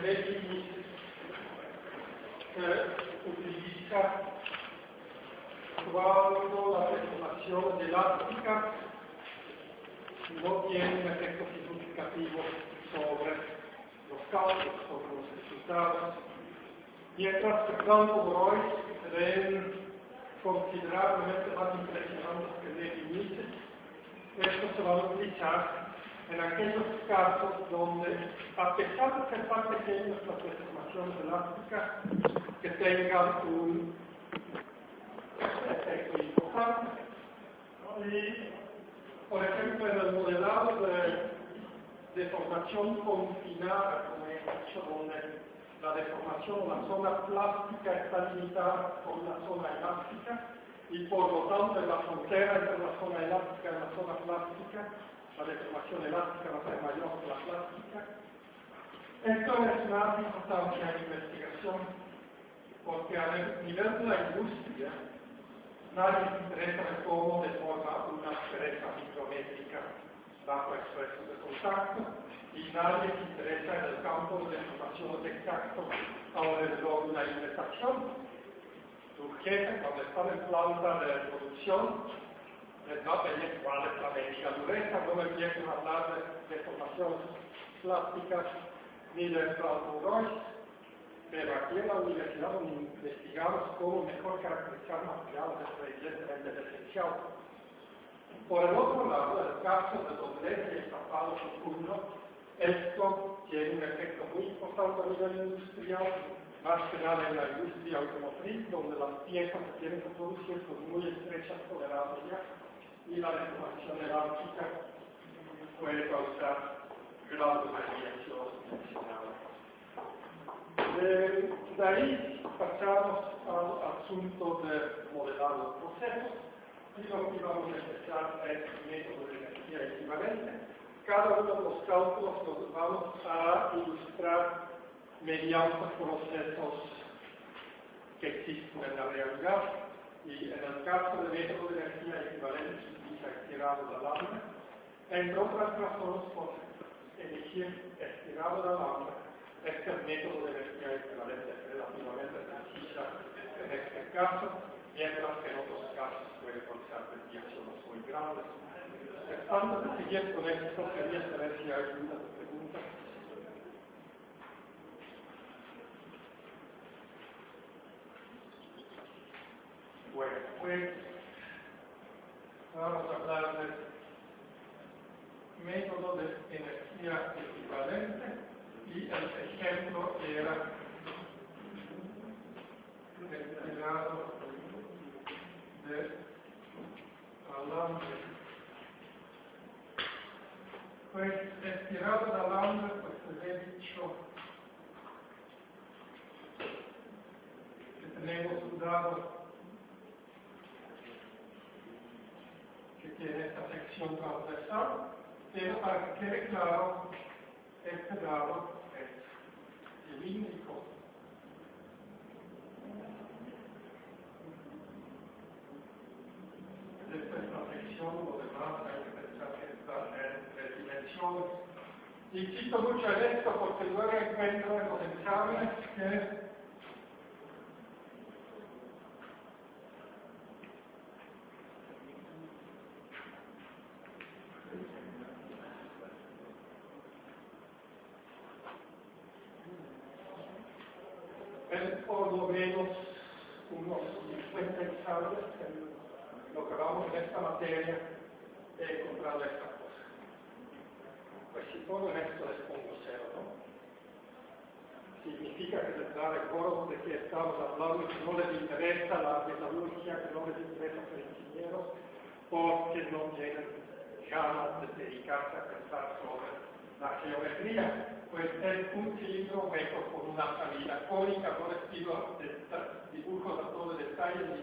déficit que utiliza cuando la deformación elástica no tiene un efecto significativo sobre los cálculos, sobre los resultados, mientras que Franco-Royce se ven considerablemente más impresionantes que Leibniz. Estos se van a utilizar en aquellos casos donde, a pesar de ser tan pequeñas las deformaciones elásticas, que tengan un efecto importante. Y, por ejemplo, en el modelado de deformación confinada, como he dicho, donde la deformación o la zona plástica está limitada por una zona elástica, y por lo tanto en la frontera entre la zona elástica y la zona plástica, la deformación elástica va a ser mayor que la plástica. Esto es una importancia de investigación, porque a nivel de la industria, nadie se interesa en cómo deforma una pereza micrométrica bajo expresos de contacto, y nadie se interesa en el campo de deformaciones exacto alrededor de una indexación. Tu jefe, cuando están en planta de producción, les va a pedir cuál es la medida dureza, no me empiecen a hablar de deformaciones plásticas ni de Franco-Royce, pero aquí en la universidad donde investigamos cómo mejor caracterizar materiales es evidentemente esencial. Por el otro lado, el caso de doblez y estampado nocturno, esto tiene un efecto muy importante a nivel industrial, más que nada en la industria automotriz, donde las piezas se tienen que producir con muy estrechas tolerancias y la deformación elástica puede causar grandes desviaciones dimensionales. De ahí pasamos al asunto de modelado de procesos, y lo que vamos a empezar es el método de energía equivalente. Cada uno de los cálculos los vamos a ilustrar mediante procesos que existen en la realidad, y en el caso del método de energía equivalente se utiliza estirado de lambda, entre otras razones por elegir estirado de lambda, es que el método de energía equivalente es relativamente precisa en este caso, mientras que en otros casos puede causar desviaciones muy grandes. Antes de seguir con esto, quería saber si hay alguna pregunta. Bueno, pues vamos a hablar del método de energía equivalente, y el ejemplo era el tirado de alambre. Pues el tirado de alambre, pues les he dicho que tenemos un dado que tiene esta sección transversal, pero para que quede claro, este dado es cilíndrico. Esta es la sección, lo demás hay que pensar que está en 3 dimensiones. Insisto mucho en esto porque luego encuentro en los exámenes que es por lo menos unos 50 exámenes en lo que vamos en esta materia he encontrado esta cosa. Pues si todo en esto les pongo 0, ¿no? Significa que les da recuerdo de que estamos hablando, que no les interesa la metalurgia, que no les interesa ser ingenieros, porque no tienen ganas de dedicarse a pensar sobre la geometría. Pues es un cilindro hueco con una salida cónica, no les pido dibujos a todo detalle ni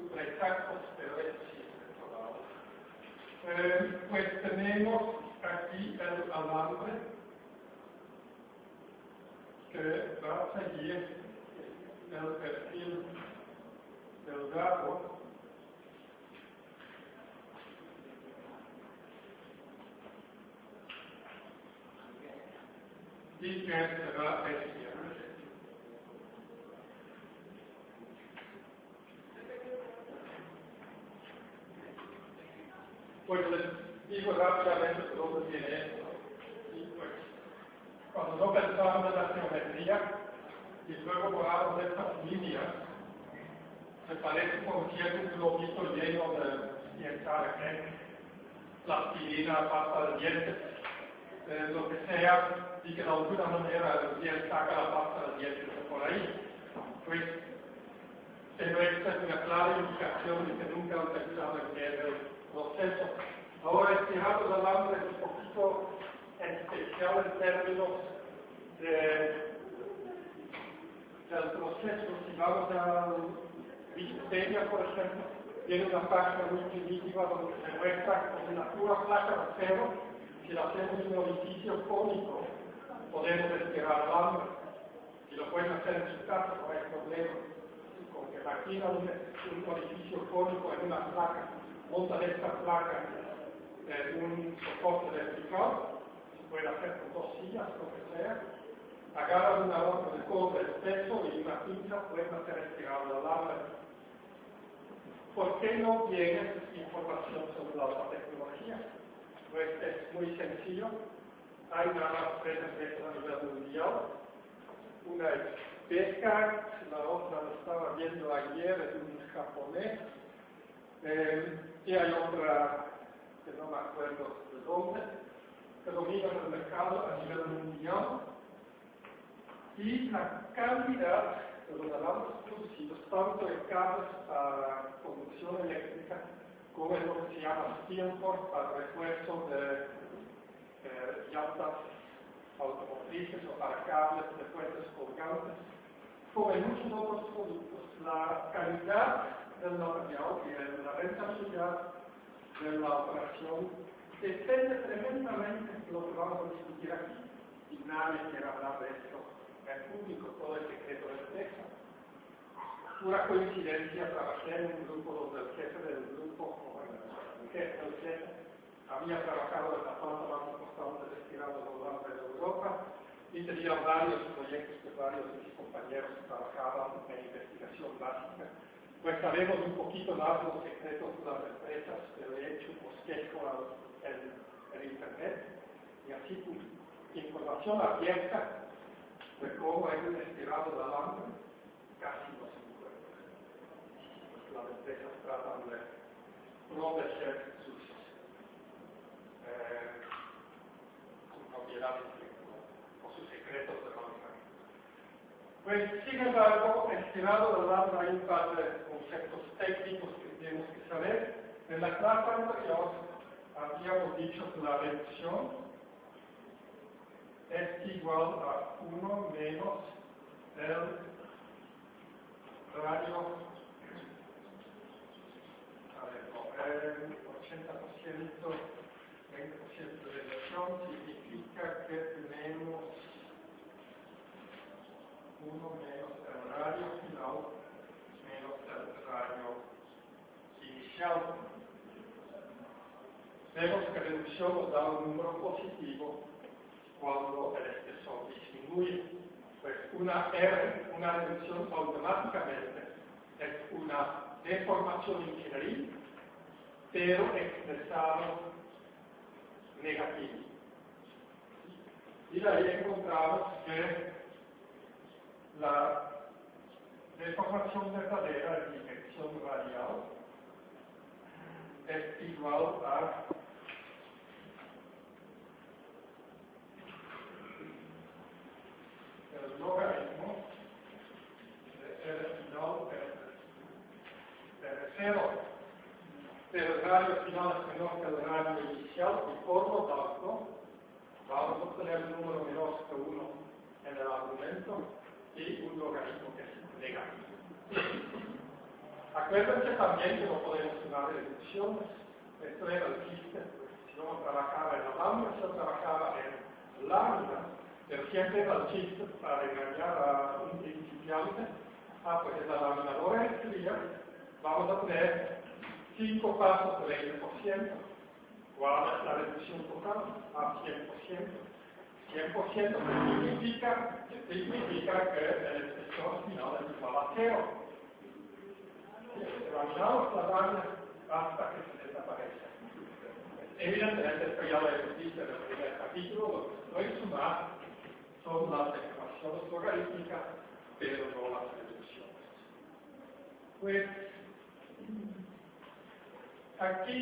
super exactos, pero eso sí es controlado. Pues tenemos aquí el alambre que va a seguir el perfil delgado y que será este. Pues les digo rápidamente de dónde viene esto. Y pues, cuando no pensamos en la geometría y luego borramos estas líneas, me parece como si es un globito lleno de quién sabe qué, plastilina, pasta de dientes, lo que sea, y que de alguna manera bien saca la pasta de dientes de por ahí. Pues, pero esta es una clara indicación de que nunca han pensado en qué es el proceso. Ahora, estirado de alambre es un poquito especial en términos del proceso. Si vamos a Wikipedia, por ejemplo, tiene una página muy primitiva donde se muestra con una pura placa de acero, si le hacemos un orificio cónico, podemos estirar alambre. Si lo pueden hacer en su casa, no hay problema. Con que imaginan un orificio cónico en una placa, montan esta placa en un soporte vertical, se puede hacer con dos sillas, lo que sea, agarran una hoja de cobre espeso y una pinza, pueden hacer estirado el alambre. ¿Por qué no tienes información sobre la alta tecnología? Pues es muy sencillo. Hay nada más 3 empresas a nivel mundial. Una es Beka, la otra la estaba viendo ayer, es un japonés. Y hay otra que no me acuerdo de dónde, que domina el mercado a nivel mundial. Y la calidad de los alambres producidos, tanto en cables para conducción eléctrica, como en lo que se llama steel cord para refuerzo de llantas automotrices o para cables de puentes colgantes, como en muchos otros productos, la calidad del material y la rentabilidad de la operación depende tremendamente de lo que vamos a discutir aquí. Y nadie quiere hablar de esto en público, todo el secreto de empresa. Pura coincidencia, trabajé en un grupo donde el jefe del grupo, el jefe del jefe, había trabajado en la planta más importante de estirado de alambre de Europa y tenía varios proyectos que varios de mis compañeros trabajaban en investigación básica. Pues sabemos un poquito más los secretos de las empresas, pero he hecho un bosquejo en Internet y así información abierta de cómo es el estirado de alambre casi no se encuentra. Las empresas tratan de proteger sus propiedades o sus secretos de manufactura. Pues, sin embargo, estirado de alambre hay un par de conceptos técnicos que tenemos que saber. En la clase anterior habíamos dicho que la reducción es igual a 1 menos el radio, 80%, 20% de reducción significa que tenemos 1 menos el radio final menos el radio inicial. Vemos que reducción nos da un número positivo cuando el espesor disminuye. Pues una R, una reducción automáticamente es una deformación ingenieril, pero expresado negativo. Y de ahí encontramos que la deformación verdadera de dirección radial es igual a el logaritmo de R final R0, pero el radio final es menor que el radio inicial y por lo tanto vamos a obtener un número menor que 1 en el argumento y un logaritmo que es negativo. Acuérdense también que no podemos tomar deducciones. Esto era el chiste. Si no trabajaba en alambre, si no trabajaba en lámina, pero siempre era el chiste para engañar a un principiante. Pues en la laminadora eléctrica vamos a tener 5 pasos de 20%. ¿Cuál es la reducción total? A 100%. 100% significa que el espesor final es igual a 0. Examinamos las áreas hasta que se desaparece. Evidentemente, esto ya lo hemos visto en el primer capítulo, lo que voy a sumar son las ecuaciones logarítmicas, pero no las reducciones. Pues, aquí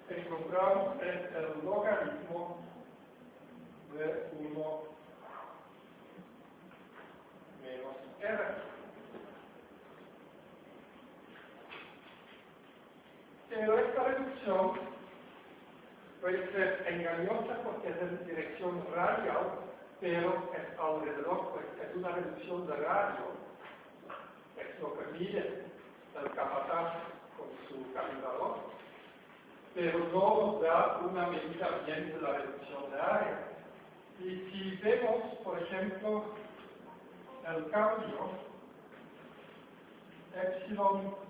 encontramos el logaritmo de 1 menos r. Pero esta reducción puede ser engañosa porque es en dirección radial, pero es alrededor, pues es una reducción de radio. Es lo que mide el capataz con su calibrador, pero no nos da una medida bien de la reducción de área. Y si vemos, por ejemplo, el cambio epsilon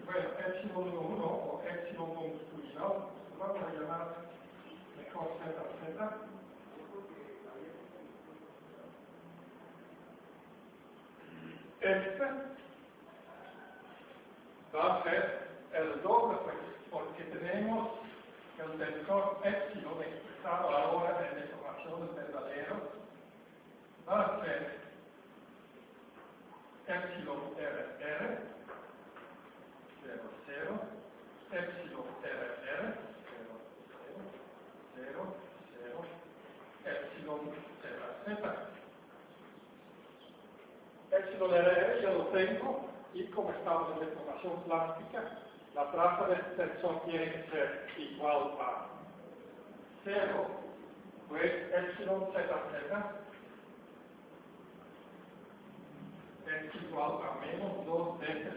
bueno, epsilon 1 o epsilon longitudinal, vamos a llamar mejor z. Este va a ser el doble, porque tenemos el tensor epsilon expresado ahora en deformaciones verdaderas, va a ser epsilon r, 0, 0, epsilon r, 0, 0, 0, epsilon z. Epsilon r ya lo tengo, y como estamos en deformación plástica, la traza del tensor tiene que ser igual a 0, pues epsilon z es igual a menos 2 veces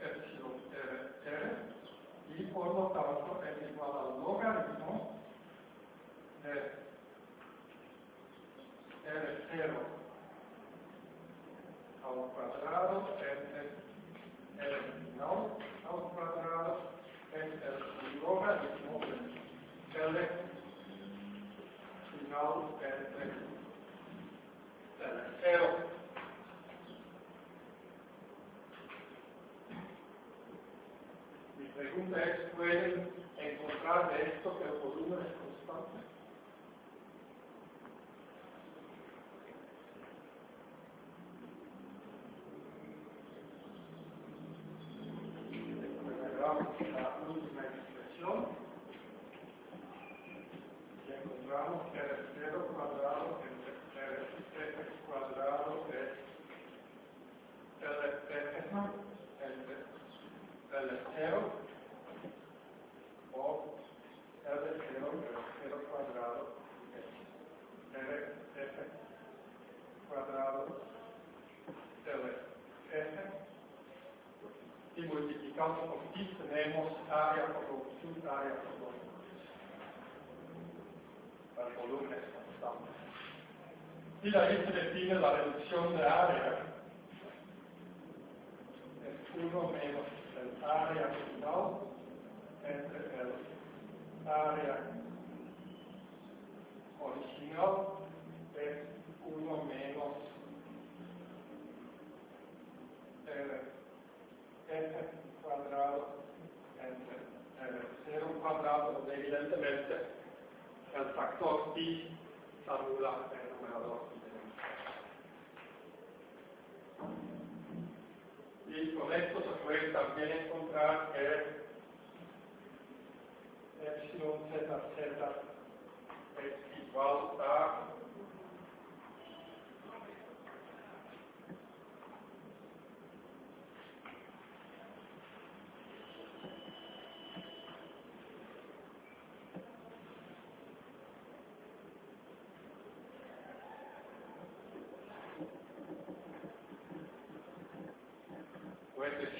epsilon r, y por lo tanto es igual al logaritmo de r0 al cuadrado entre r final al cuadrado entre el logaritmo de l final entre l0. Mi pregunta es, ¿pueden encontrar de esto que el volumen es constante? Agarramos la última expresión y encontramos que R0 cuadrado entre RF cuadrado es LF entre L0 o L0 cuadrado es RF cuadrado LF, y multiplicando por pi tenemos área por longitud, área por longitud. El volumen es constante. Y de ahí se define la reducción de área. Es 1 menos el área final entre el área original, es 1 menos F cuadrado entre R0 cuadrado, donde evidentemente el factor pi anula el numerador. Y con esto se puede también encontrar que epsilon zz es igual a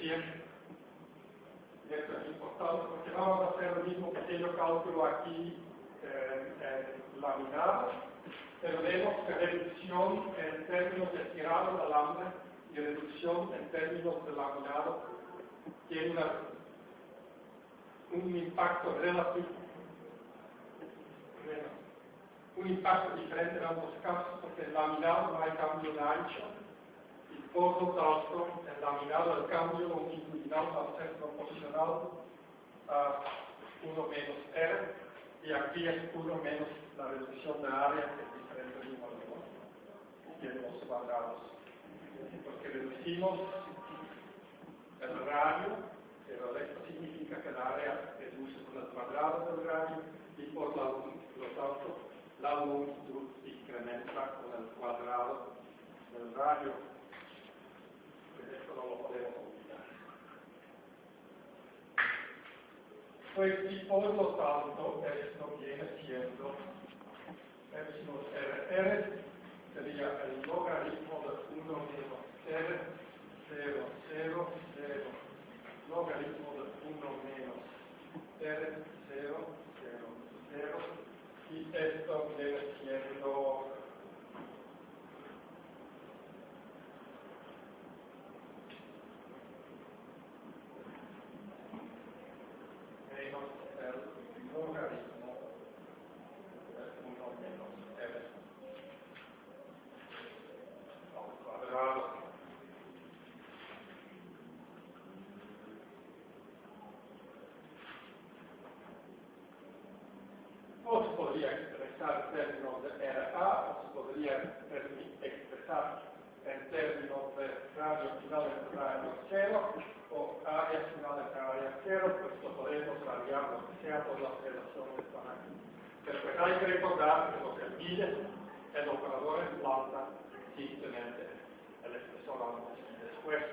y esto es importante porque vamos a hacer el mismo pequeño cálculo aquí en laminado, pero vemos que reducción en términos de tirado de alambre y reducción en términos de laminado tiene un impacto relativo, un impacto diferente en ambos casos, porque en laminado no hay cambio de ancho y por lo tanto en laminado el cambio longitudinal va a ser proporcional a 1 menos R, y aquí es 1 menos la reducción de área, que es diferente de 1 a 2, y en los cuadrados. Porque reducimos el radio, pero esto significa que el área reduce con el cuadrado del radio, y por lo tanto la longitud incrementa con el cuadrado del radio. Pues esto no lo podemos olvidar. Pues y por lo tanto esto viene siendo epsilon R sería el logaritmo de 1 menos R 0, 0, 0, logaritmo de 1 menos R 0, 0, 0, y esto viene siendo menos el logaritmo de 1 menos R al cuadrado. O se podría expresar en términos de RA, o se podría expresar en términos de radio final entre radio 0, o área final entre área 0, pues lo podemos variar lo que sea por las relaciones que están aquí. Pero pues hay que recordar que lo que mide el operador en planta, simplemente el expresor antes y después.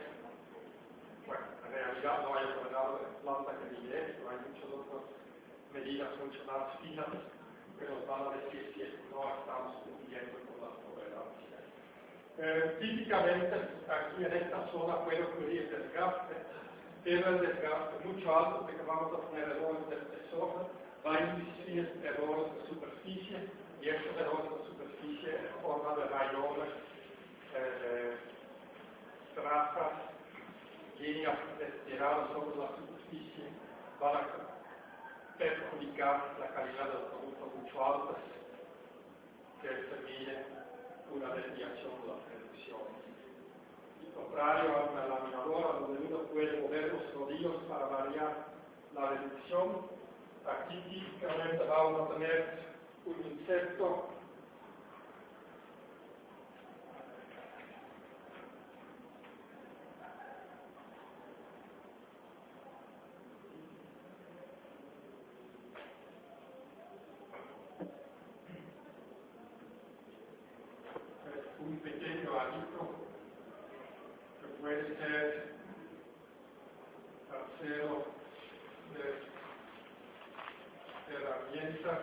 Bueno, en realidad no hay operador en planta que mide esto, hay muchas otras medidas mucho más finas que nos van a decir si no estamos cumpliendo con las tolerancias. Típicamente aquí en esta zona puede ocurrir desgaste, pero el desgaste mucho alto, porque vamos a tener errores de espesor, va a inducir errores de superficie, y estos errores de superficie en forma de rayones, trazas, líneas estiradas sobre la superficie, van a perjudicar la calidad del producto mucho alta, que se mide una desviación de las reducciones. Y contrario a una laminadora donde uno puede mover los rodillos para variar la reducción, aquí típicamente vamos a tener un insecto un pequeño arito que puede ser acero de herramientas,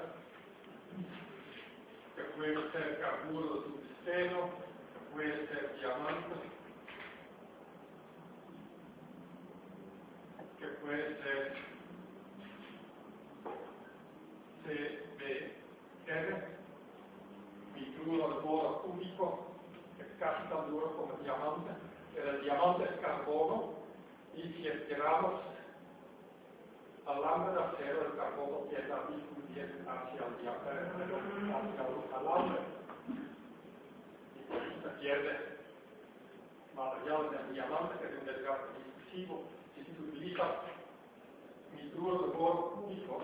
que puede ser carburo de tungsteno, que puede ser diamante, que puede ser CBR, nitruro de boro cúbico, que es casi tan duro como el diamante, pero el diamante es carbono, y si estiramos alambre de acero, el carbono tiende a difundir hacia el alambre, y se pierde material del diamante, que es un desgaste difusivo. Si se utiliza nitruro de boro cúbico,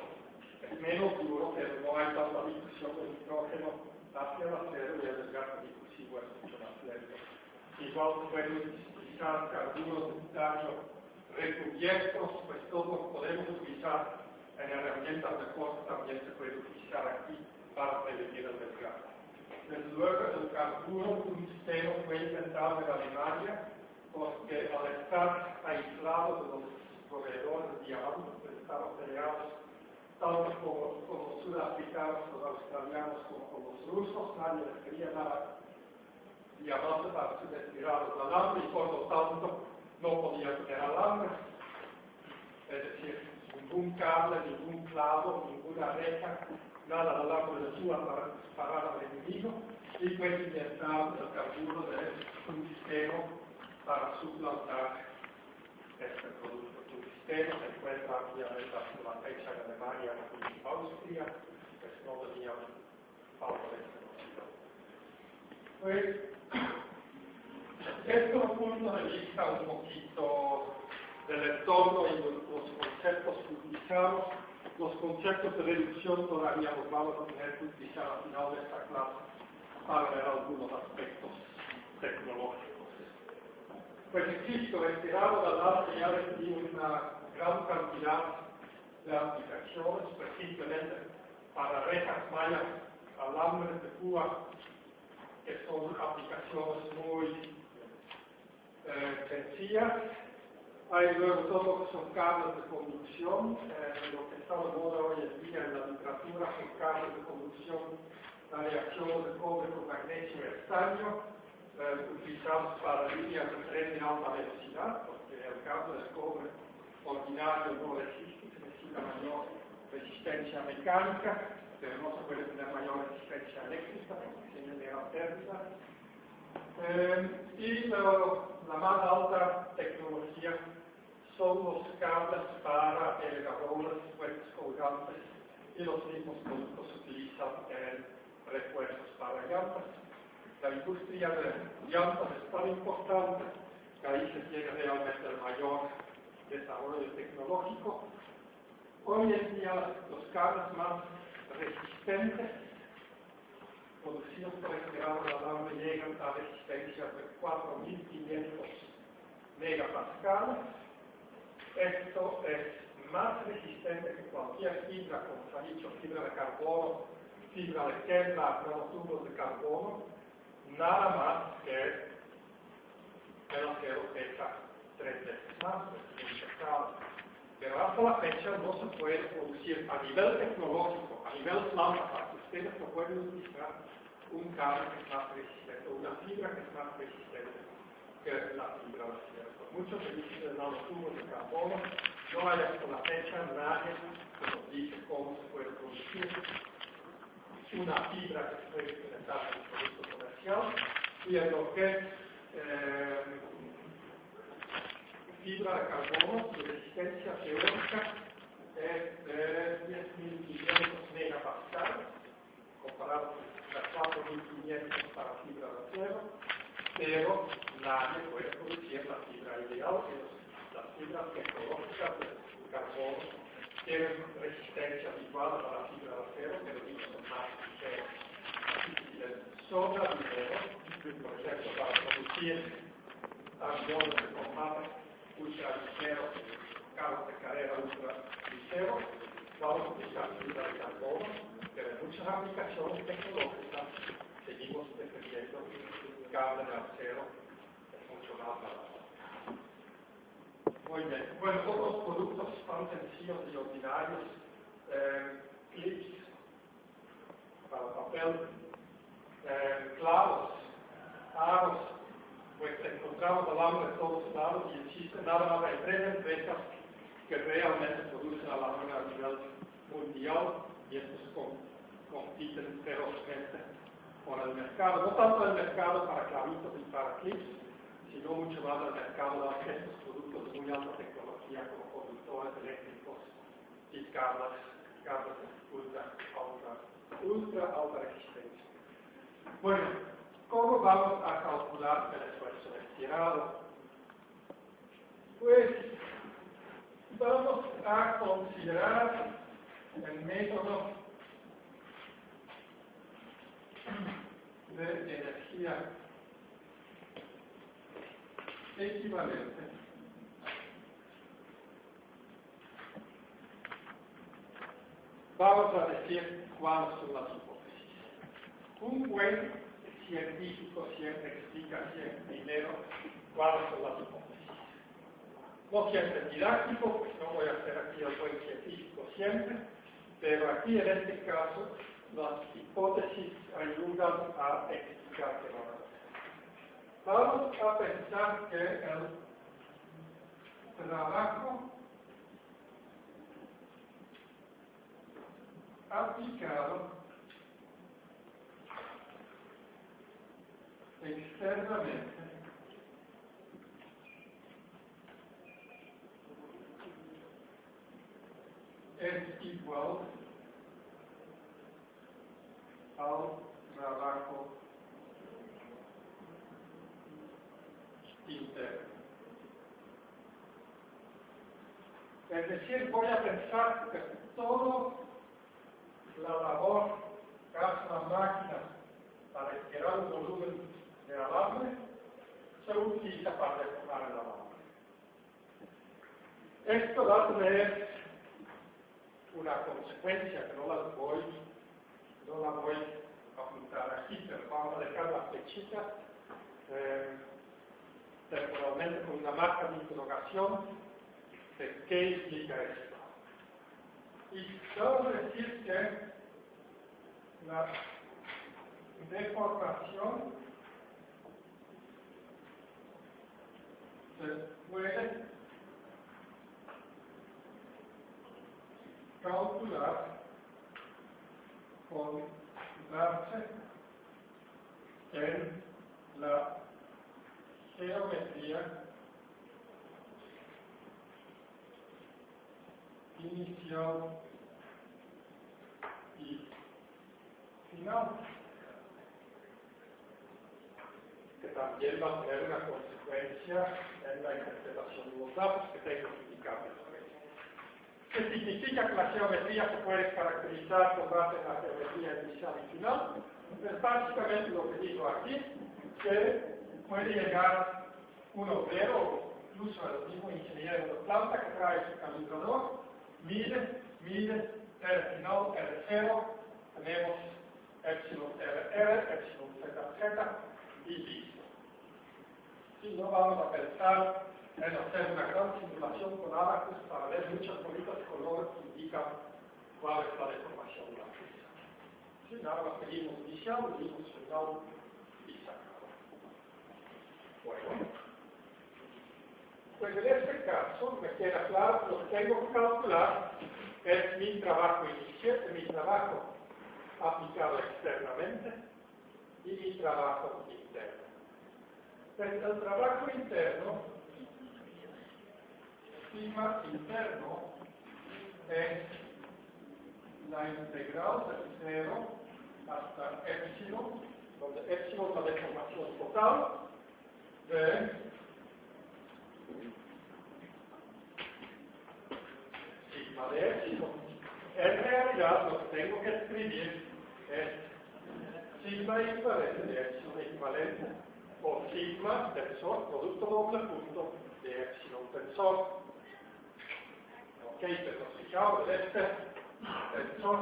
es menos duro, pero no hay tanta difusión de nitrógeno hacia el acero, y el desgaste difusivo es mucho más lento. Igual se puede utilizar carburos de titanio recubiertos, pues todos podemos utilizar en herramientas de corte, también se puede utilizar aquí para prevenir el desgaste. Desde luego, el carburo tungsteno fue inventado en Alemania porque al estar aislado de los proveedores de diamantes, pues estaban peleados tanto con los sudafricanos, los australianos, como con los rusos. Nadie les quería dar diamante para su destirado de alambre, y por lo tanto no podía tener alambre. Es decir, ningún cable, ningún clavo, ninguna reja, nada dall'arco del suo a sparare all'enemico, y puede inyectar el carburo de un sistema para suplantar este producto. Un sistema se encuentra obviamente hasta la fecha en Alemania y Austria, pues no tenía falta de conocido. Pues, esto punto de vista un poquito del entorno y los conceptos que utilizamos. Los conceptos de reducción todavía los vamos a tener que utilizar al final de esta clase para ver algunos aspectos tecnológicos. Pues insisto, este lado del arte ya recibí una gran cantidad de aplicaciones, pues simplemente para rejas mayas, alambres de púa, que son aplicaciones muy sencillas. Hay luego todo lo que son cables de conducción, lo que está de moda hoy en día en la literatura son cables de conducción, la reacción de cobre con magnesio y estaño, utilizados para líneas de tren de alta velocidad, porque el cable de cobre ordinario no resiste, se necesita mayor resistencia mecánica, pero no se puede tener mayor resistencia eléctrica, porque se genera pérdida. Y la más alta tecnología son los cables para elegadores, puentes colgantes, y los mismos productos se utilizan en repuestos para llantas. La industria de llantas es tan importante que ahí se tiene realmente el mayor desarrollo tecnológico. Hoy en día los cables más resistentes producidos por este grado de alambre llegan a resistencias de 4.500 megapascales. Esto es más resistente que cualquier fibra, como se ha dicho, fibra de carbono, fibra de Kevlar, nanotubos de carbono, nada más que el acero pesa 3 veces más, es impecable. Pero hasta la fecha no se puede producir a nivel tecnológico, a nivel planta, para que ustedes no pueden utilizar un cable que es más resistente, una fibra que es más resistente que la fibra de acero. Muchos se dicen de nanotubos de carbono, no hay hasta la fecha nadie que nos dice cómo se puede producir una fibra que se puede implementar en el producto comercial, y en lo que es fibra de carbono, su resistencia teórica es de 10.500 megapascales, comparado con las 4.500 para fibra de acero, pero nadie puede producir la fibra ideal, que las fibras tecnológicas de carbono tienen resistencia igual a la fibra de acero, pero son más ligeras. Si les sobra dinero, por ejemplo, para producir aviones de combate ultra ligero, carros de carrera ultra ligero, vamos a utilizar fibra de carbono, pero en muchas aplicaciones tecnológicas seguimos defendiendo cable de acero, es mucho más barato. Muy bien, bueno, otros productos tan sencillos y ordinarios, clips para papel, clavos, aros, pues encontramos alambre de todos lados y existe nada más, hay 3 empresas que realmente producen alambre a nivel mundial y estos compiten ferozmente con el mercado, no tanto el mercado para clavitos y para clips, sino mucho más el mercado de estos productos de muy alta tecnología como conductores eléctricos y cables de ultra alta resistencia. Bueno, ¿cómo vamos a calcular el esfuerzo estirado? Pues vamos a considerar el método de energía equivalente vamos a decir cuáles son las hipótesis. Un buen científico siempre explica primero cuáles son las hipótesis. No siempre didáctico, pues no voy a ser aquí el buen científico siempre, pero aquí en este caso las hipótesis ayudan a explicar qué vamos a hacer. Vamos a pensar que el trabajo aplicado externamente es igual al trabajo interno. Es decir, voy a pensar que toda la labor que hace la máquina para esperar un volumen de alambre se utiliza para deformar el alambre. Esto va a tener una consecuencia que no la voy a apuntar aquí, pero vamos a dejar la flechita temporalmente con una marca de interrogación de qué implica esto. Y solo decir que la deformación se puede calcular con base en la geometría inicial y final, que también va a tener una consecuencia en la interpretación de los datos que tengo que indicar después. ¿Qué significa que la geometría se puede caracterizar con base en la geometría inicial y final? Es básicamente lo que digo aquí, que puede llegar un obrero, incluso el mismo ingeniero de planta que trae su calibrador, mide, R final, R0, tenemos epsilon RR, epsilon ZZ y listo. Si no vamos a pensar en hacer una gran simulación con abacus para ver muchas bolitas de color que indican cuál es la deformación de la pieza. Si nada más pedimos inicial, pedimos final y sacado. Bueno, pues en este caso me queda claro que lo que tengo que calcular es mi trabajo inicial, mi trabajo aplicado externamente y mi trabajo interno. Pues el trabajo interno, sigma interno, es la integral de 0 hasta epsilon, donde epsilon es la deformación total de sigma de epsilon. En realidad lo que tengo que escribir es sigma equivalente de epsilon equivalente o sigma tensor, producto doble punto de epsilon tensor. Ok, pero fijaos en este tensor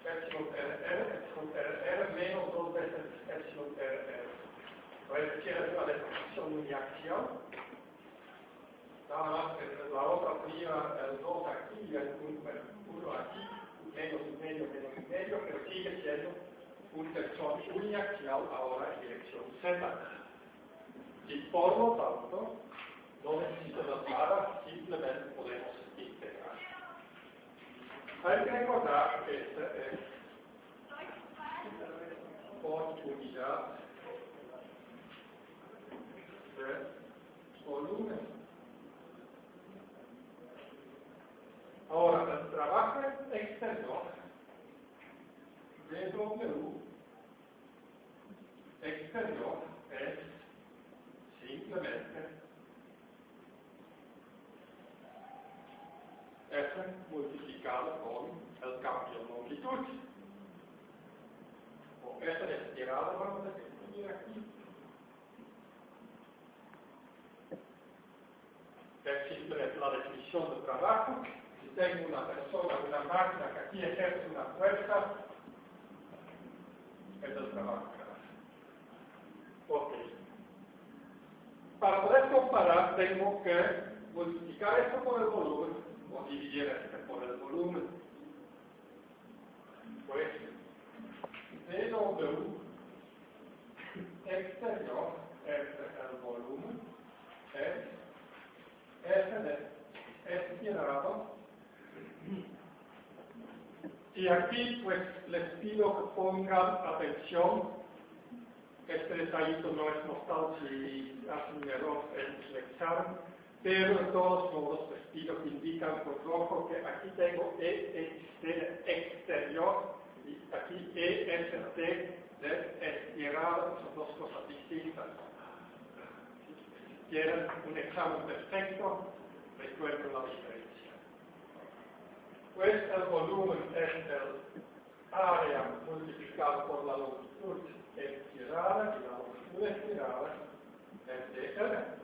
epsilon RR menos 2 veces epsilon RR. Es decir, es una deformación uniaxial. Nada más que la otra ponía el 2 aquí y el 1 aquí, menos y medio, pero sigue siendo un tensor uniaxial ahora en dirección Z. Y por lo tanto, no necesitamos nada, simplemente podemos integrar. Hay que recordar que esta es por unidad de volumen. Ahora, el trabajo exterior de W exterior es simplemente F multiplicado con el cambio de longitud. O F de estirado, vamos a definir aquí. Es simplemente la definición de trabajo. Si tengo una persona, una máquina que aquí ejerce una fuerza, es el trabajo que hace. Ok. Para poder comparar, tengo que multiplicar esto por el volumen o dividir este por el volumen. Pues, dW exterior entre el volumen es F de estirado aquí pues les pido que pongan atención. Este detallito no es mortal si hacen un error en el examen, pero de todos modos les pido que indican por rojo que aquí tengo EXT exterior y aquí EST de estirado, son dos cosas distintas. Si quieren un examen perfecto, recuerden la diferencia. Pues el volumen es el área multiplicado por la longitud estirada y la longitud estirada es dl.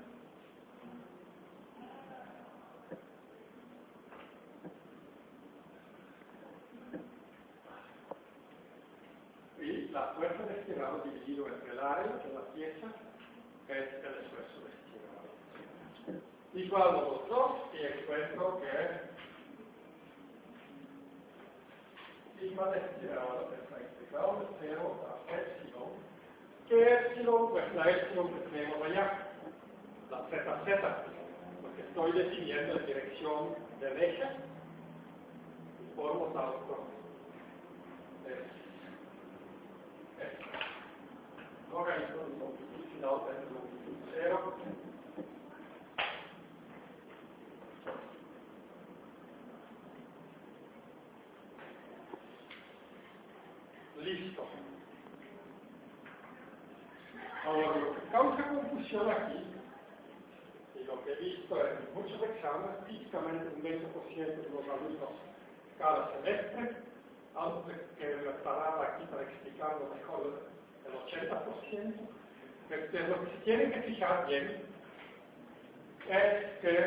Y la fuerza de estirado dividido entre el área de la pieza es el esfuerzo de estirado. Igual a los dos y encuentro que sigma de estirado es la integral de 0 a epsilon. ¿Qué epsilon? Pues la epsilon que tenemos allá, la ZZ, porque estoy definiendo la dirección del eje y por lo tanto es logaritmo de longitud final de longitud 0. Listo. Ahora, lo que causa confusión aquí, y lo que he visto en muchos exámenes, típicamente un 20% de los alumnos cada semestre, antes que me parara aquí para explicarlo mejor el 80%, de lo que se tienen que fijar bien es que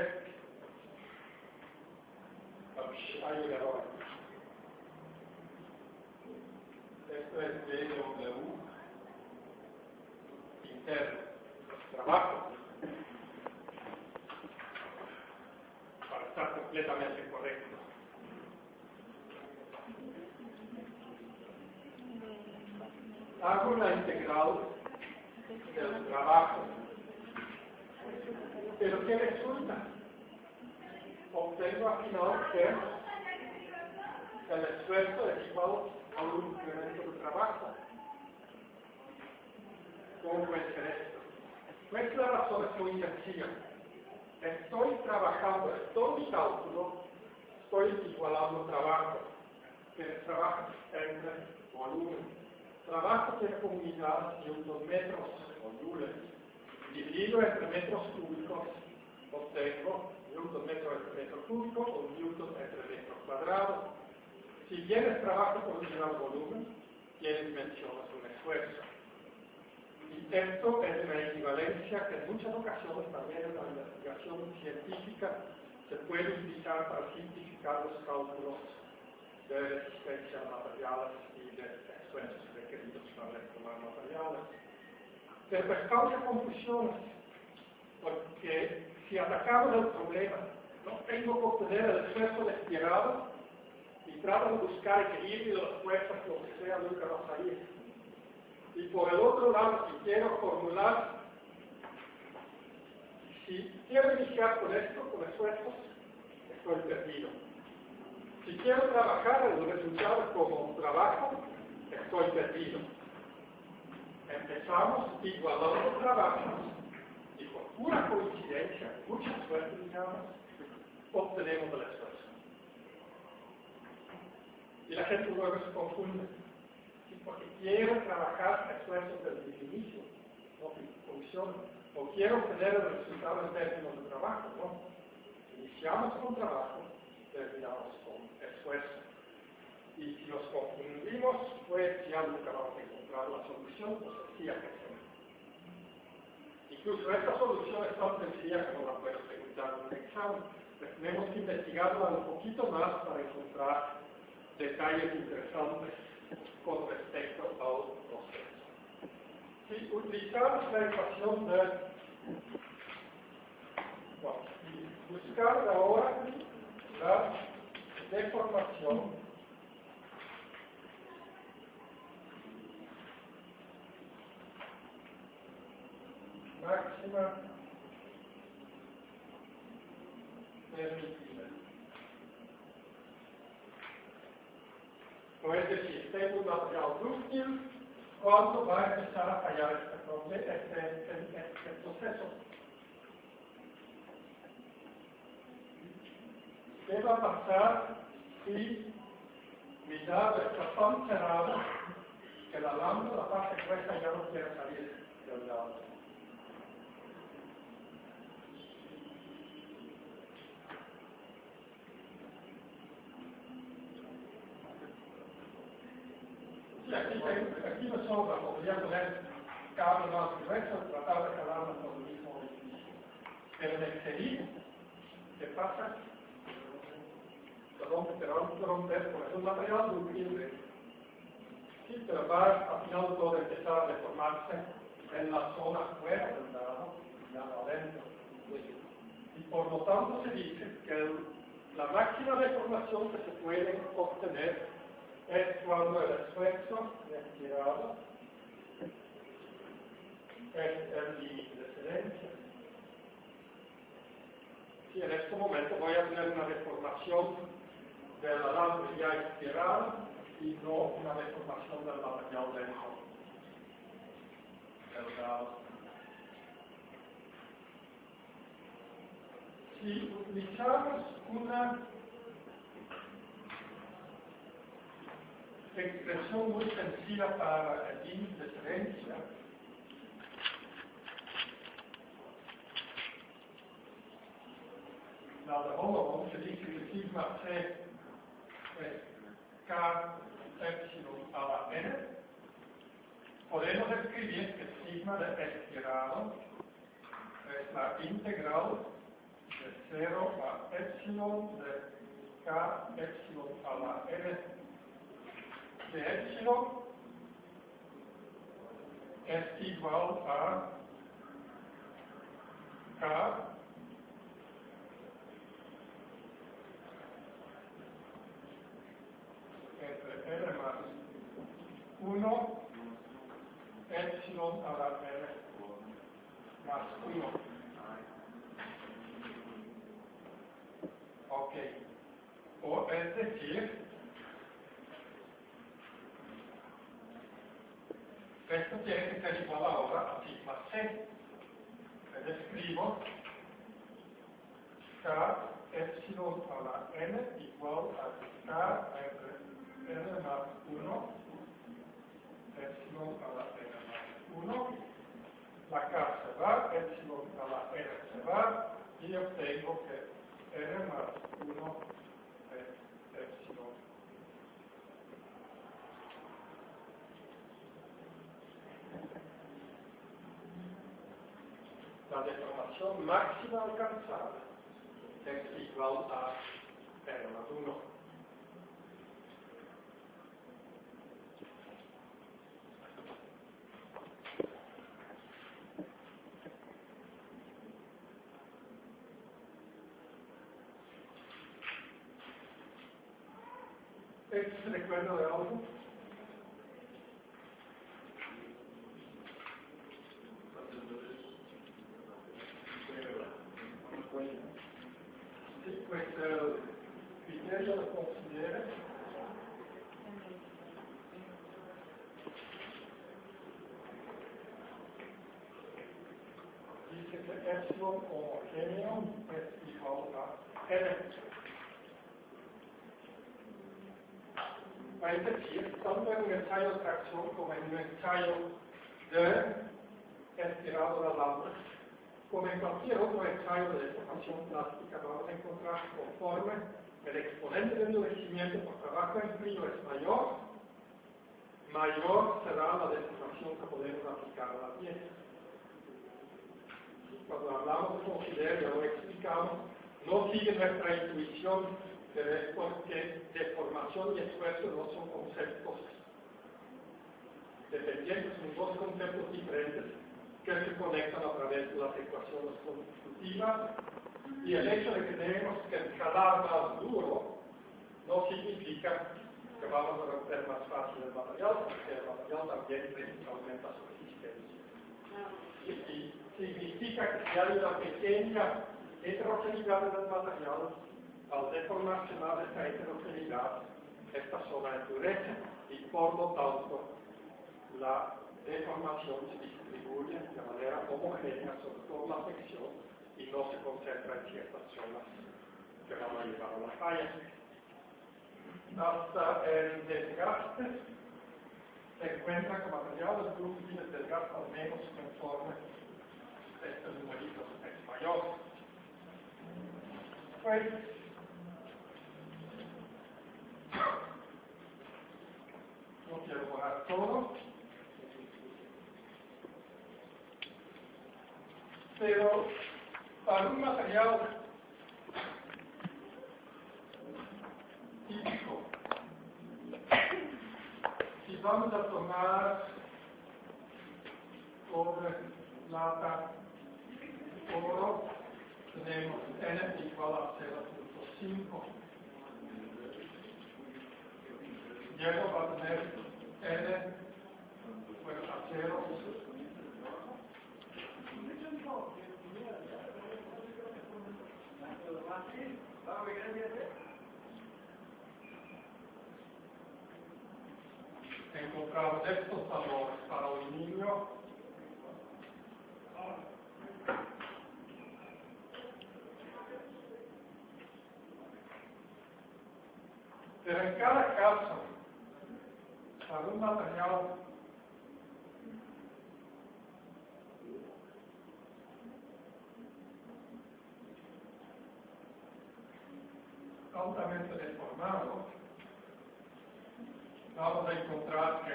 hay un error. Esto es BW interno, trabajo, para estar completamente correcto. Hago la integral del trabajo, pero ¿qué resulta? Obtengo al final que el esfuerzo es igual a un incremento de trabajo. ¿Cómo puede ser esto? Pues la razón es muy sencilla. Estoy trabajando, todo mi cálculo, estoy igualando trabajo, que es trabajo entre volumen. Trabajo tiene como unidad newton-metros o joules. Dividido entre metros cúbicos, obtengo newton-metro entre metro cúbico o newton entre metro cuadrado. Si tienes trabajo por unidad volumen, mencionas un esfuerzo. Y esto es una equivalencia que en muchas ocasiones también en la investigación científica se puede utilizar para simplificar los cálculos de resistencia a materiales y de esfuerzos requeridos para reformar materiales. Pero pues causa confusiones, porque si atacamos el problema, no tengo que obtener el esfuerzo desplegado y trato de buscar equilibrio de las fuerzas, lo que sea, nunca va a salir. Y por el otro lado, si quiero formular, si quiero iniciar con esto, con esfuerzos, estoy perdido. Si quiero trabajar el resultado como trabajo, estoy perdido. Empezamos igualando trabajos y por pura coincidencia, muchas veces digamos, obtenemos el esfuerzo. Y la gente luego se confunde. Porque quiero trabajar esfuerzos desde el inicio, no funciona. O quiero obtener el resultado en términos de trabajo, no. Iniciamos con trabajo, terminamos con esfuerzo. Y si nos confundimos, pues ya nunca vamos a encontrar la solución, pues sencilla que sea. Incluso esta solución es tan sencilla que no la puedes preguntar en un examen. Pues tenemos que investigarla un poquito más para encontrar detalles interesantes con respecto al proceso. Si utilizamos la ecuación de buscar ahora la deformación máxima permitida. es decir, tengo un material dúctil, ¿cuándo va a empezar a fallar este proceso? ¿Qué va a pasar si mi dado está tan cerrado que la lambda, la parte gruesa, ya no quiere salir del dado? Sí, aquí me sobra, podría poner cable más grueso, tratar de calarlo con el mismo edificio. Pero en el serie, ¿qué pasa? Te vamos a romper, porque es un material dúctil. Sí, pero va al final todo empezar a deformarse en la zona fuera del dado, ya no adentro. Y por lo tanto se dice que la máxima deformación que se puede obtener es cuando el esfuerzo estirado es el límite de excelencia. Sí, en este momento voy a tener una deformación de la lambda ya estirada y no una deformación del material dentro del dado. Si utilizamos una expresión muy sencilla para el límite de excelencia, la de Hollow se dice que sigma c es k epsilon a la n, podemos escribir que sigma de estirado es la integral de 0 a epsilon de k epsilon a la n de epsilon es igual a k entre n más 1 epsilon a la n más 1. Ok. O es decir, esto tiene que ser igual ahora a sigma c. Le escribo k epsilon a la n igual a k entre n más 1 epsilon a la n más 1. La k se va, epsilon a la n se va, y obtengo que n más 1 es epsilon. La deformación máxima alcanzada es igual a n más 1. ¿Se recuerda de algo? Sí, pues el criterio lo considera dice que epsilon homogéneo es igual a n. Es decir, tanto en un ensayo de tracción como en un ensayo de estirado de la lambda, como en cualquier otro ensayo de deformación plástica, vamos a encontrar que conforme el exponente de endurecimiento por trabajo en frío es mayor, mayor será la deformación que podemos aplicar a la pieza. Cuando hablamos de considerar, ya lo explicamos, no sigue nuestra intuición, pero es porque deformación y esfuerzo no son conceptos dependientes, son dos conceptos diferentes que se conectan a través de las ecuaciones constitutivas, y el hecho de que tenemos que calar más duro no significa que vamos a romper más fácil el material, porque el material también aumenta su resistencia. Y significa que si hay una pequeña heterogeneidad en el material, al deformarse más esta heterogeneidad, esta zona endurece y por lo tanto la deformación se distribuye de manera homogénea sobre toda la sección y no se concentra en ciertas zonas que van a llevar a la falla. Hasta el desgaste se encuentra que materiales dúctiles desgastan menos conforme este numerito es mayor. Pues, no quiero borrar todo, pero para un material típico, si vamos a tomar cobre, plata, oro, tenemos N igual a 0.5. Hierro va a tener N, bueno, a 0. Encontramos estos valores para aluminio. Pero en cada caso, para un material altamente deformado, vamos a encontrar que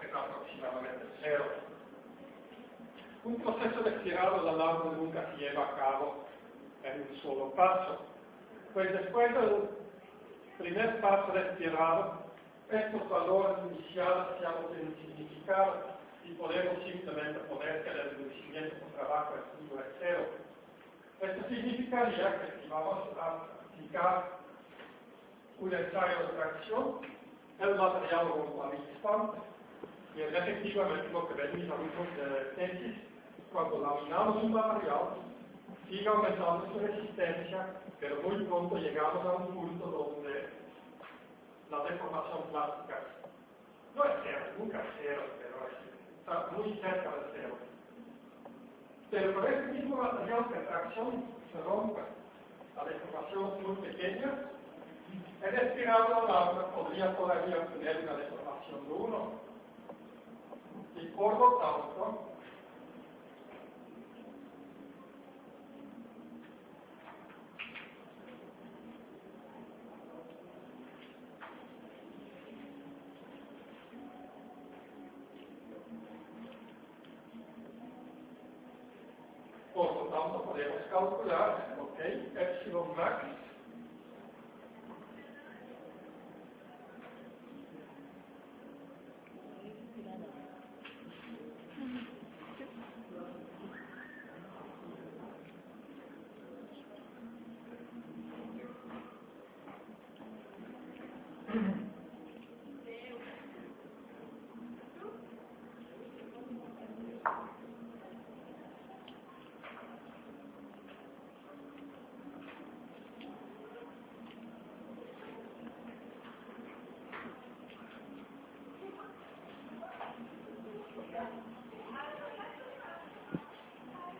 es aproximadamente 0. Un proceso de estirado de alambre nunca se lleva a cabo en un solo paso, pues después del primer paso de estirado, estos valores iniciales ya no tienen significado y podemos simplemente poner que el endurecimiento por trabajo activo es 0. Esto significaría que si vamos a aplicar un ensayo de tracción, el material rompe al instante. Y es efectivamente lo que ven mis alumnos de tesis, cuando laminamos un material, sigue aumentando su resistencia, pero muy pronto llegamos a un punto donde la deformación plástica no es 0, nunca es 0, pero está muy cerca de 0. Pero con este mismo material que tracción se rompe, la deformación es muy pequeña, el estirado de la alambre podría todavía tener una deformación de 1. Y por lo tanto, podemos calcular, ok, epsilon max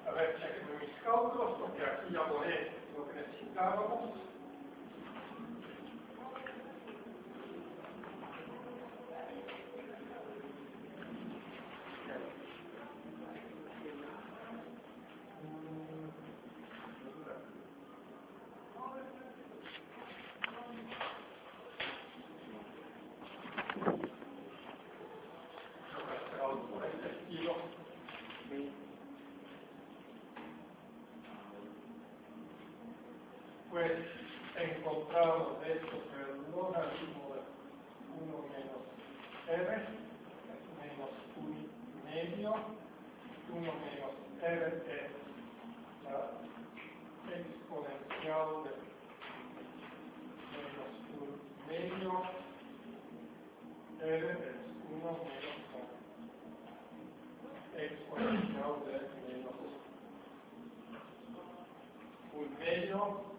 a ver, chequen mis cálculos, porque aquí ya borré lo que necesitábamos. Por este estilo. Pues encontramos esto que el logaritmo de 1 menos r es menos 1 medio, 1 menos r es la exponencial de menos 1 medio, r es 1 menos exponencial de menos 1 medio.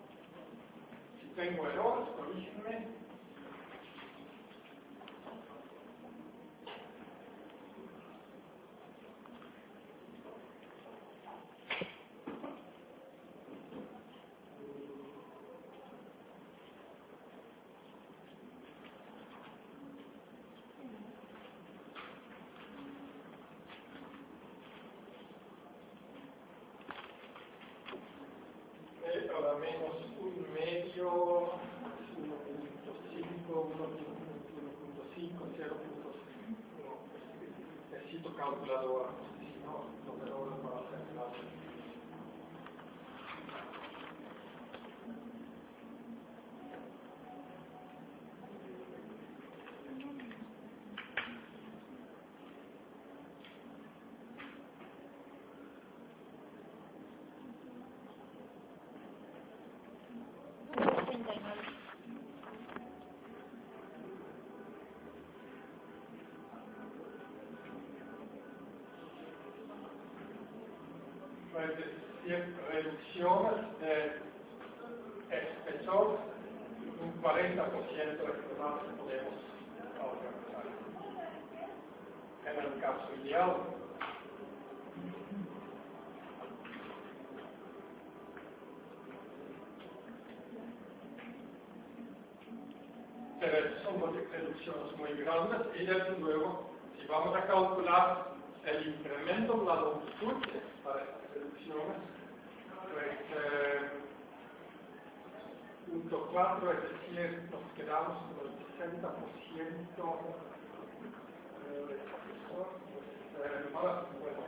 para menos un medio, 1.5, 1.5, 0.5. Necesito calculadora, si no, no me lo para hacer nada. Pues decir, reducciones de espesor, un 40% de total que podemos alcanzar. En el caso ideal, pero son reducciones muy grandes y desde luego, si vamos a calcular el incremento de la longitud para estas reducciones, pues punto 4, es decir, nos quedamos con el 60% bueno,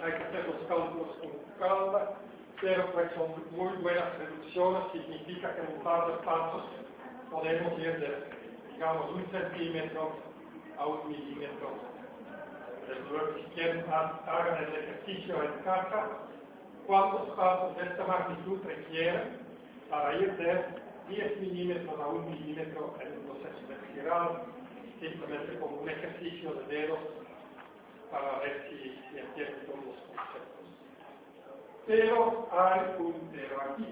hay que hacer los cálculos con calma, pero pues son muy buenas reducciones, significa que en un par de pasos podemos ir de, digamos, 1 centímetro a 1 milímetro. Luego, si quieren, hagan el ejercicio en casa, cuántos pasos de esta magnitud requieren para ir de 10 milímetros a 1 milímetro en un proceso refrigerado, simplemente como un ejercicio de dedos para ver si entienden todos los conceptos. Pero hay un pero aquí.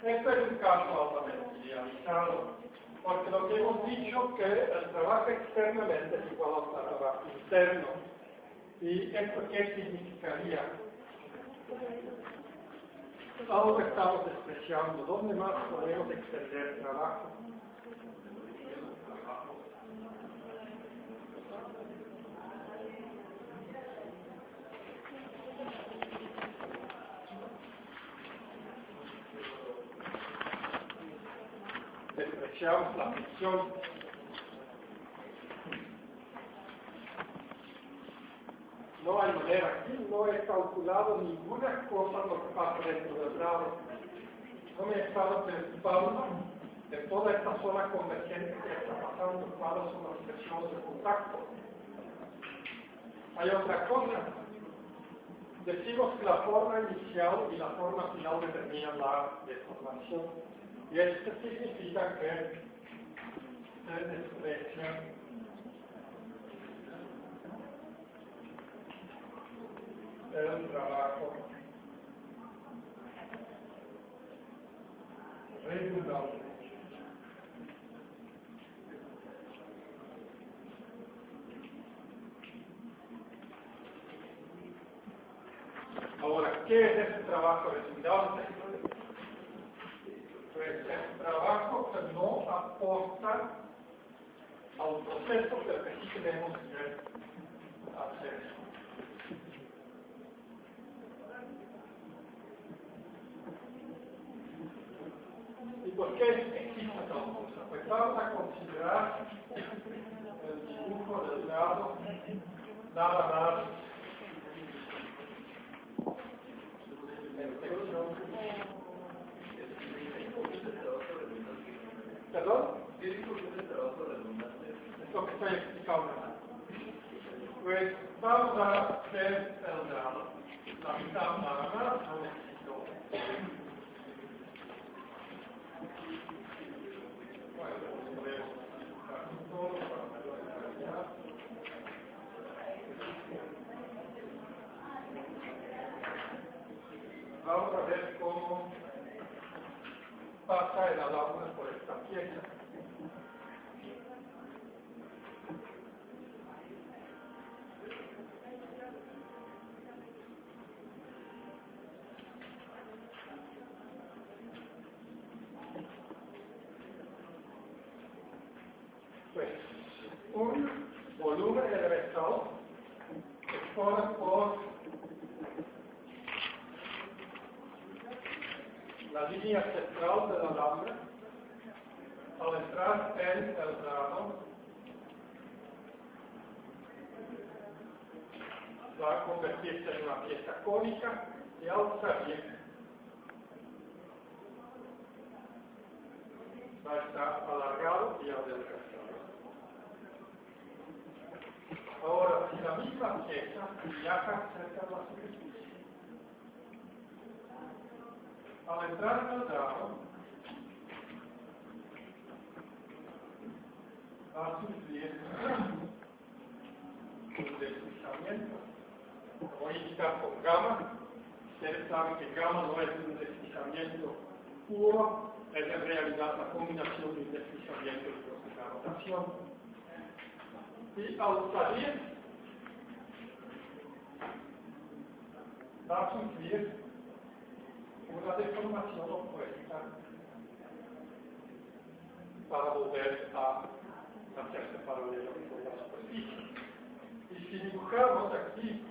Este es un caso altamente idealizado, porque lo que hemos dicho que el trabajo externamente es igual al trabajo interno. ¿Y esto qué significaría? Algo estamos despreciando. ¿Dónde más podemos extender trabajo? Despreciamos la fricción. No hay manera, aquí no he calculado ninguna cosa lo que pasa dentro del grado. No me he estado preocupando de toda esta zona convergente que está pasando, cuáles son las presiones de contacto. Hay otra cosa. Decimos que la forma inicial y la forma final determinan la deformación. Y esto significa que se desprecia el trabajo redundante. Ahora, ¿qué es ese trabajo redundante? Pues es trabajo que no aporta al proceso que sí tenemos que hacer. ¿Y por qué existe tal cosa? Pues vamos a considerar el dibujo del grado nada más en sección. ¿Perdón? ¿Qué dijo que es el trabajo redundante? Es lo que estoy explicando. Pues vamos a hacer el grado. La mitad nada más, no necesito. Bueno, podemos utilizar todo para mayor calidad. Vamos a ver cómo pasa el alambre por esta pieza. Pues un volumen elemental expone por la línea central del alambre al entrar en el grano va a convertirse en una pieza cónica y al salir va a estar alargado y adelgazado. Ahora, si la misma pieza viaja cerca de la superficie, al entrar en el grano va a sufrir un deslizamiento. Lo voy a indicar con gamma. Ustedes saben que gamma no es un deslizamiento puro, es en realidad la combinación de un deslizamiento y una rotación. Y al salir va a sufrir una deformación opuesta para volver a hacerse paralelo con la superficie. Y si dibujamos aquí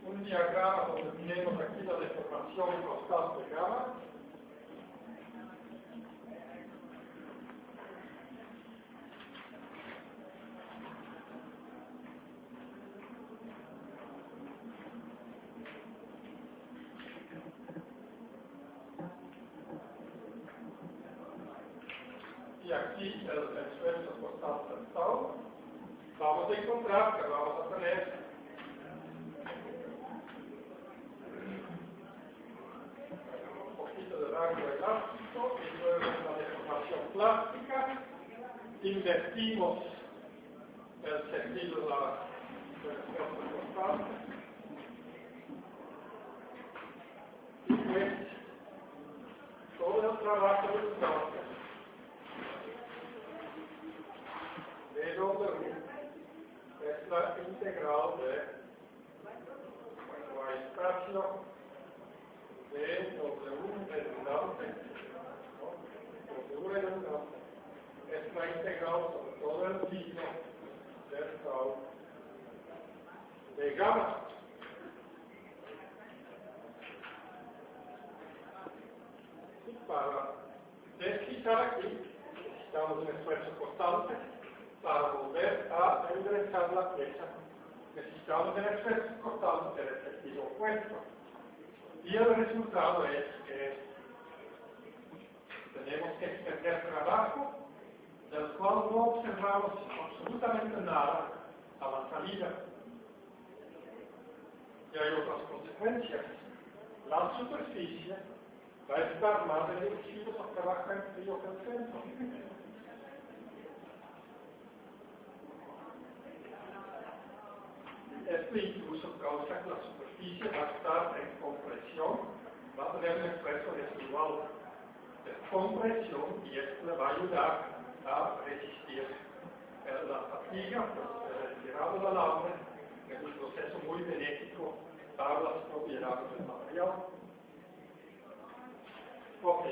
un diagrama donde tenemos aquí la deformación constante gamma, y aquí el esfuerzo constante tau, vamos a encontrar que vamos a tener un poquito de rango elástico y luego una deformación plástica. Invertimos el sentido del esfuerzo constante y pues todo el trabajo resultante de W es la integral de cuando hay espacio de W redundante, ¿no? W redundante es la integral sobre todo el signo del tau de gamma. Y para deslizar aquí necesitamos un esfuerzo constante. Para volver a enderezar la pieza necesitamos el esfuerzo constante del sentido opuesto. Y el resultado es que tenemos que extender trabajo del cual no observamos absolutamente nada a la salida. Y hay otras consecuencias. La superficie va a estar más reducida por trabajo en frío que el centro. Esto incluso causa que la superficie va a estar en compresión, va a tener un esfuerzo residual de compresión y esto le va a ayudar a resistir la fatiga, pues el retirado del alambre es un proceso muy benéfico para las propiedades del material. Ok.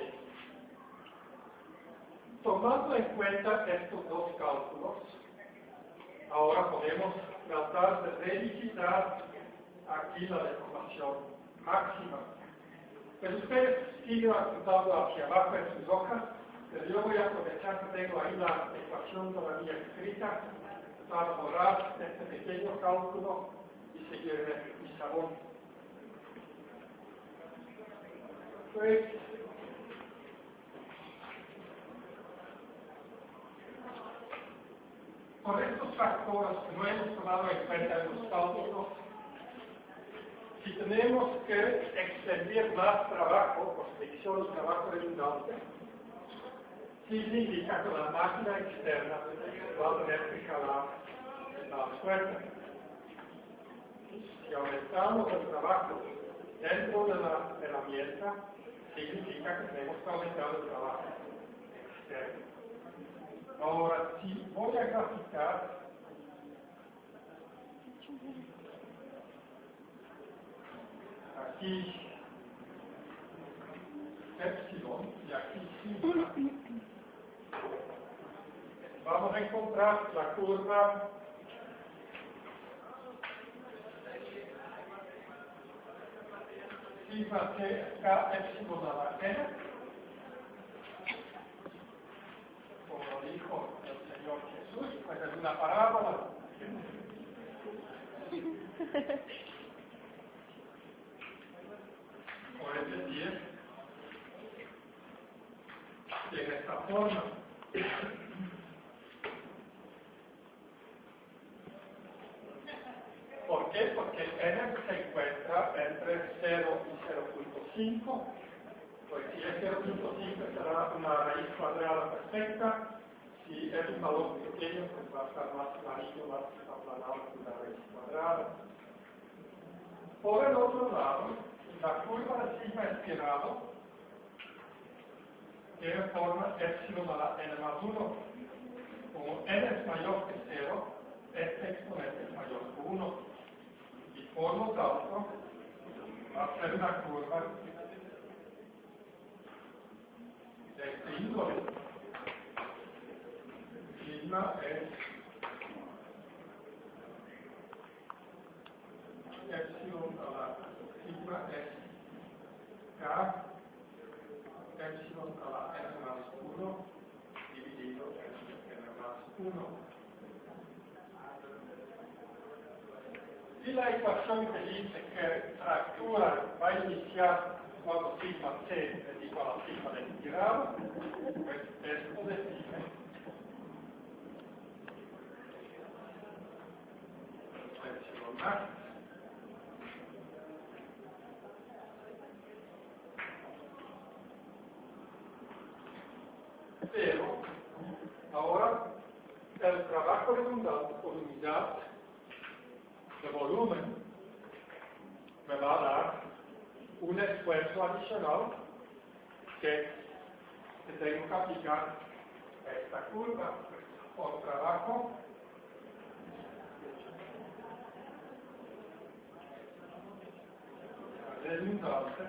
Tomando en cuenta estos dos cálculos, ahora podemos tratar de revisitar aquí la deformación máxima. Pues ustedes siguen apuntando hacia abajo en sus hojas, pero yo voy a aprovechar que tengo ahí la ecuación todavía escrita para borrar este pequeño cálculo y seguir en mi salón. Pues, por estos factores que no hemos tomado en cuenta en los cálculos, si tenemos que extender más trabajo, por fricción y trabajo redundante, significa que la máquina externa va a tener que jalar más fuerte. Si aumentamos el trabajo dentro de la herramienta, significa que tenemos que aumentar el trabajo externo. Ahora, si voy a graficar aquí epsilon y aquí sigma, vamos a encontrar la curva sigma k epsilon a la n, como dijo el Señor Jesús, pues es una parábola. O es decir, de esta forma. ¿Por qué? Porque n se encuentra entre 0 y 0.5. Pues si es 0.5 será una raíz cuadrada perfecta. Si es un valor pequeño, pues va a estar más amarillo, más aplanado que una raíz cuadrada. Por el otro lado, la curva de sigma estirado tiene forma epsilon a la n más 1. Como n es mayor que 0, este exponente es mayor que 1. Y por lo tanto, va a ser una curva de este índole. Sigma es epsilon a la sigma es k epsilon a la n más 1 dividido en n más 1. Y la ecuación que dice que fractura va a iniciar cuando sigma c es igual a sigma de estirado, pues esto define epsilon max. Pero ahora el trabajo redundante por unidad de volumen me va a dar un esfuerzo adicional que tengo que aplicar a esta curva. Por trabajo redundante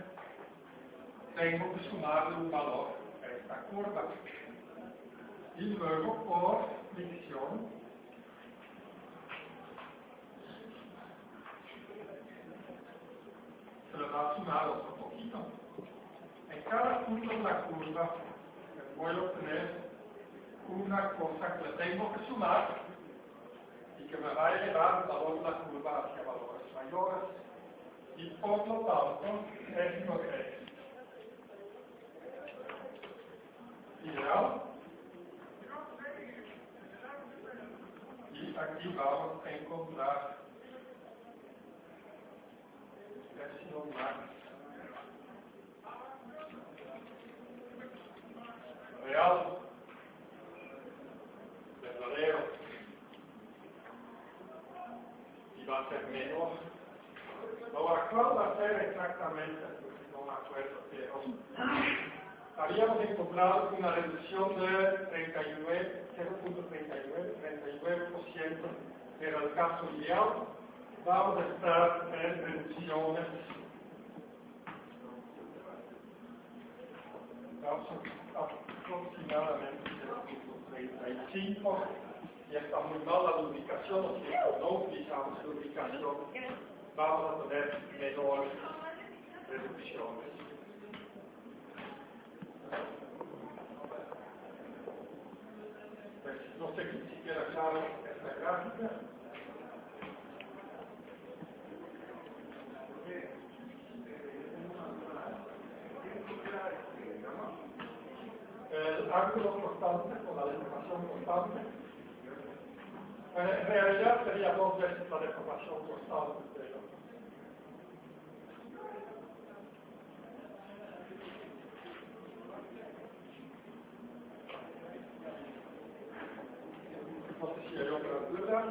tengo que sumarle un valor a esta curva. Y luego por fricción se le va a sumar otro poquito. En cada punto de la curva voy a obtener una cosa que le tengo que sumar y que me va a elevar el valor de la curva hacia valores mayores. Y por lo tanto, esto es ideal. Y aquí vamos a encontrar epsilon max real, verdadero, y va a ser menor. Ahora, ¿cuál va a ser exactamente? No me acuerdo, pero habíamos encontrado una reducción de 0.39%, pero el caso ideal. Vamos a estar en reducciones. Vamos a aproximadamente 0.35. Y está muy mal la lubricación, o sea, no utilizamos lubricación. Vamos a tener menores reducciones. Pues, no sé si queda claro esta gráfica. El ángulo constante con la deformación constante. En realidad sería 2 veces la deformación constante, pero no sé si hay otras dudas.